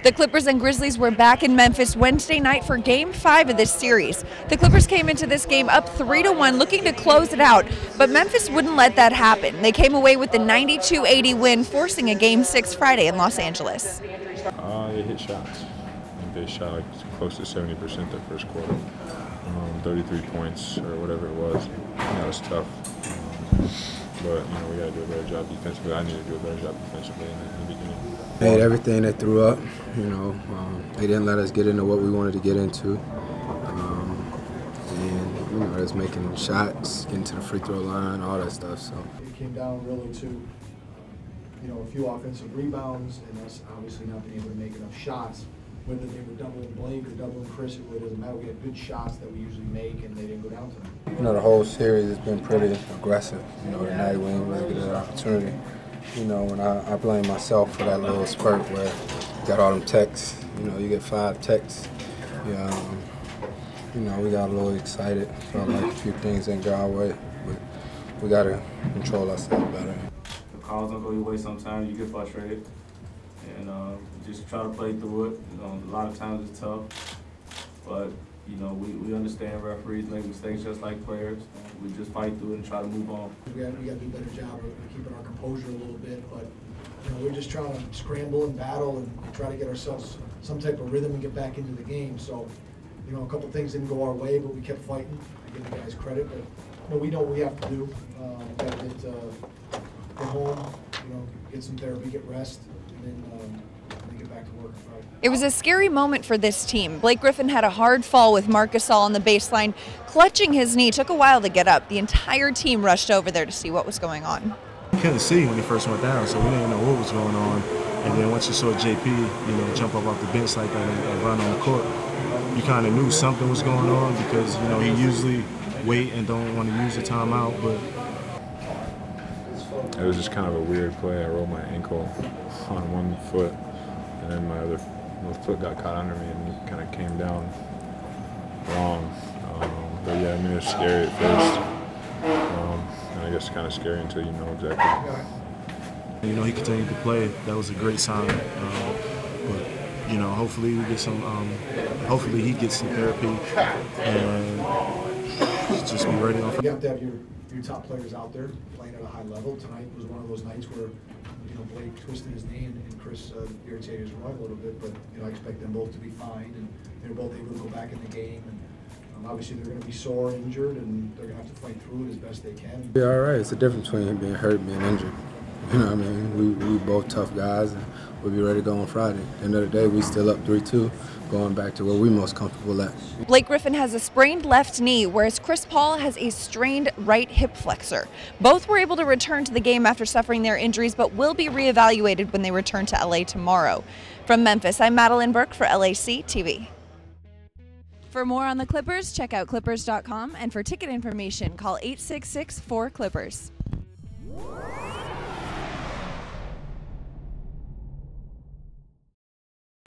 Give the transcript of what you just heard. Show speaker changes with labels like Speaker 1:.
Speaker 1: The Clippers and Grizzlies were back in Memphis Wednesday night for Game 5 of this series. The Clippers came into this game up 3-1, looking to close it out, but Memphis wouldn't let that happen. They came away with the 92-80 win, forcing a Game 6 Friday in Los Angeles.
Speaker 2: They hit shots. I think they shot like close to 70% that first quarter. 33 points or whatever it was. That was tough. But we got to do a better job defensively. I need to do a better job defensively in the beginning.
Speaker 3: Made everything they threw up. They didn't let us get into what we wanted to get into. And just making shots, getting to the free throw line, all that stuff. So
Speaker 4: it came down really to a few offensive rebounds and us obviously not being able to make enough shots. Whether they were doubling Blake or doubling Chris, it really doesn't matter. We had good shots that we usually make, and they didn't go down to them.
Speaker 3: The whole series has been pretty aggressive. Tonight we didn't really get an opportunity. When I blame myself for that little spurt where you got all them texts. You get 5 texts. We got a little excited. Felt like a few things didn't go our way, but we got to control ourselves better.
Speaker 5: The calls don't go your way sometimes. You get frustrated. And just try to play through it. A lot of times it's tough, but we understand referees make mistakes just like players. We just fight through it and try to move on.
Speaker 4: We got to do a better job of keeping our composure a little bit, but we're just trying to scramble and battle and try to get ourselves some type of rhythm and get back into the game. So, a couple things didn't go our way, but we kept fighting. I give the guys credit, but we know what we have to do. We got to get home, get some therapy, get rest, and then get back to work on Friday.
Speaker 1: It was a scary moment for this team. Blake Griffin had a hard fall with Marc Gasol on the baseline. Clutching his knee, took a while to get up. The entire team rushed over there to see what was going on.
Speaker 6: We couldn't see when he first went down, so we didn't know what was going on. And then once you saw JP, jump up off the bench like that and run on the court, you kind of knew something was going on because, he usually wait and don't want to use the timeout, but
Speaker 2: it was just kind of a weird play. I rolled my ankle on one foot, and then my other foot got caught under me and kind of came down wrong. But yeah, it was scary at first. And I guess kind of scary until you know exactly.
Speaker 6: He continued to play. That was a great sign. But hopefully we get some. Hopefully he gets some therapy and just be ready on.
Speaker 4: You have to have your top players out there playing at a high level. Tonight was one of those nights where Blake twisted his knee and Chris irritated his run a little bit, but I expect them both to be fine and they're both able to go back in the game. And obviously they're going to be sore, injured, and they're going to have to fight through it as best they can.
Speaker 3: Yeah, all right. It's the difference between him being hurt and being injured. We both tough guys, and we'll be ready to go on Friday. At the end of the day, we still up 3-2, going back to where we're most comfortable at.
Speaker 1: Blake Griffin has a sprained left knee, whereas Chris Paul has a strained right hip flexor. Both were able to return to the game after suffering their injuries, but will be reevaluated when they return to LA tomorrow. From Memphis, I'm Madeline Burke for LACtv. For more on the Clippers, check out clippers.com, and for ticket information, call 866-4-CLIPPERS.